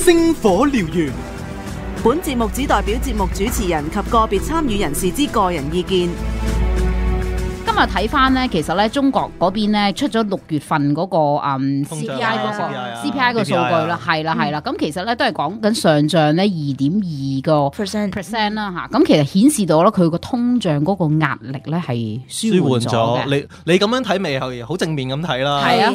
星火燎原。本節目只代表節目主持人及個別參與人士之個人意見。今日睇翻咧，其實咧中國嗰邊咧出咗6月份嗰個CPI 嗰個 CPI 個數據啦，係啦，咁其實咧都係講緊上漲咧2.2%啦嚇，咁其實顯示到咧佢個通脹嗰個壓力咧係舒緩咗。你咁樣睇咪係好正面咁睇啦？係啊，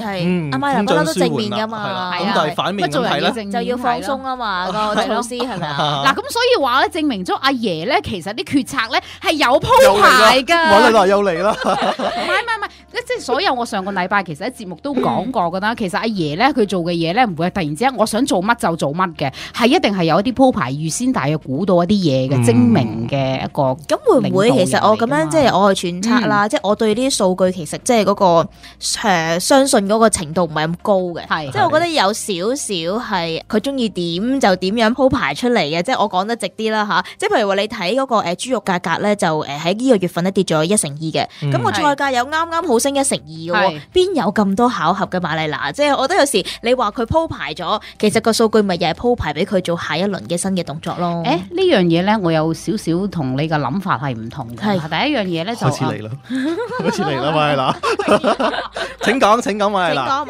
阿媽不嬲都正面噶嘛，咁但係反面咁睇咧，就要放鬆啊嘛個措施係咪啊？嗱，咁所以話咧證明咗阿爺咧其實啲決策咧係有鋪排㗎。我哋又嚟啦！唔係，即係所有我上個禮拜其實喺節目都講過㗎啦。其實阿爺咧佢做嘅嘢咧唔會係突然之間我想做乜就做乜嘅，係一定係有一啲鋪排預先大約估到一啲嘢嘅精明嘅一個。咁會唔會其實我咁樣即係我去揣測啦？即係我對呢啲數據其實即係嗰個相信嗰個程度唔係咁高嘅，即係我覺得有少少係佢中意點就點樣鋪排出嚟嘅。即係我講得直啲啦嚇，即係譬如話你睇嗰個豬肉價格咧就喺呢個月份咧跌咗1%嘅，咁個菜價有啱啱好升1%嘅喎，邊有咁多巧合嘅瑪麗娜？即係我覺得有時你話佢鋪排咗，其實個數據咪又係鋪排俾佢做下一輪嘅新嘅動作咯。呢樣嘢咧，我有少少同你嘅諗法係唔同嘅。第一樣嘢咧就開始嚟啦，瑪麗娜，請講瑪麗娜。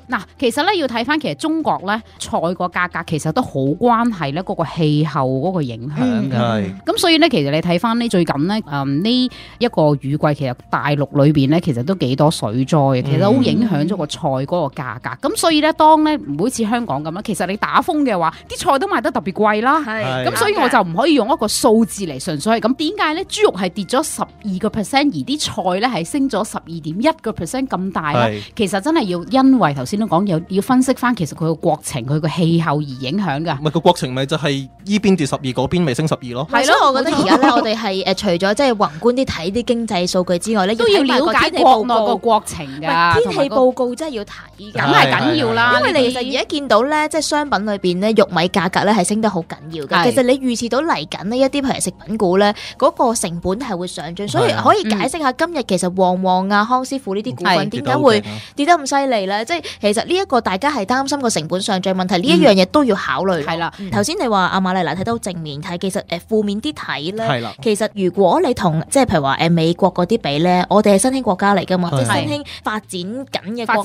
嗱，其實咧要睇翻其實中國咧菜個價格其實都好關係咧嗰個氣候嗰個影響嘅。咁所以咧，其實你睇翻呢最近咧呢一個雨季，其實大陸裏邊咧其實都幾多水災嘅，其實好影響咗個菜嗰個價格。咁所以咧，當咧唔會似香港咁啦，其實你打風嘅話，啲菜都賣得特別貴啦。咁所以我就唔可以用一個數字嚟純粹係咁。點解咧？豬肉係跌咗12%，而啲菜咧係升咗12.1% 咁大咧？其實真係要因為頭先都講要分析翻，其實佢個國情、佢個氣候而影響㗎。唔係個國情咪就係依邊跌12，嗰邊咪升12咯。係咯，我覺得而家咧，我哋係除咗即係宏觀啲睇啲經濟數據之外咧，都要了解國內個國情㗎。天氣報告真係要睇㗎，梗係緊要啦。因為你其實而家見到咧，即係商品裏邊咧，玉米價格咧係升得好緊要嘅。其實你預示到嚟緊呢一啲譬如食品股咧，嗰個成本係會上漲，所以可以解釋下今日其實旺旺啊、康師傅呢啲股份點解會跌得咁犀利咧？即係其實呢一個大家係擔心個成本上漲問題，呢一樣嘢都要考慮。係啦，頭先你話阿瑪麗娜睇到正面睇，其實負面啲睇咧，其實如果你同即係譬如話美國嗰啲比咧，我哋係新興國家嚟㗎嘛，即係新興發展緊嘅國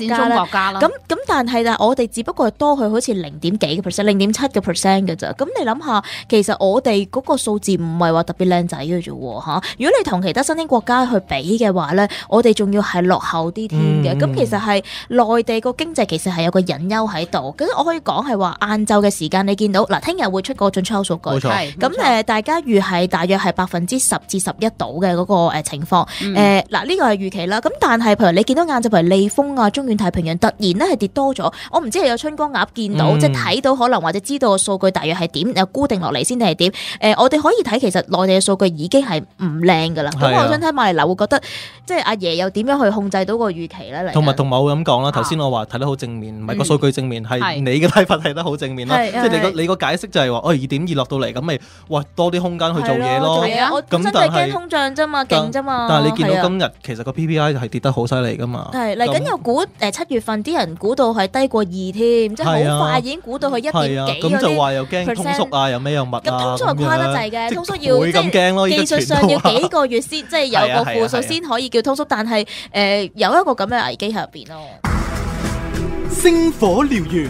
家啦。咁但係我哋只不過係多佢好似0.幾個 percent、0.7% 嘅咋。咁你諗下，其實我哋嗰個數字唔係話特別靚仔嘅啫喎嚇。如果你同其他新興國家去比嘅話咧，我哋仲要係落後啲添嘅。咁其實係內地個經濟其實係有個隱憂喺度。咁我可以講係話晏晝嘅時間你見到嗱，聽日會出個進出口數據。冇錯。咁大家預係大約係10%至11%度嘅嗰個情況。嗱呢個係預期啦。咁但係譬如你見到晏晝譬如利豐啊、中遠太平洋突然咧係跌多咗，我唔知係有春光鴨見到，即係睇到可能或者知道個數據大約係點，又固定落嚟先定係點？我哋可以睇其實內地嘅數據已經係唔靚㗎啦。咁我想睇瑪麗娜會覺得即係阿爺又點樣去控制到個預期咧？同埋我咁講啦，頭先我話睇得好正面，唔係個數據正面，係你嘅睇法睇得好正面啦。即係你個解釋就係話2.2落到嚟，咁咪多啲空間去做嘢咯。我本身就係驚通脹啫嘛，勁啫嘛。但係你見到今日其實個 PPI 係跌得好犀利㗎嘛。係嚟緊又估7月份啲人估到係低過2添，即係好快已經估到去1.幾嗰啲。咁就話又驚通縮啊，又咩又物啊。咁通縮係誇得滯嘅，通縮要會咁驚咯。技術上要幾個月先，即係有個負數先可以叫通縮，但係有一個咁嘅危機喺入邊咯。星火燎原。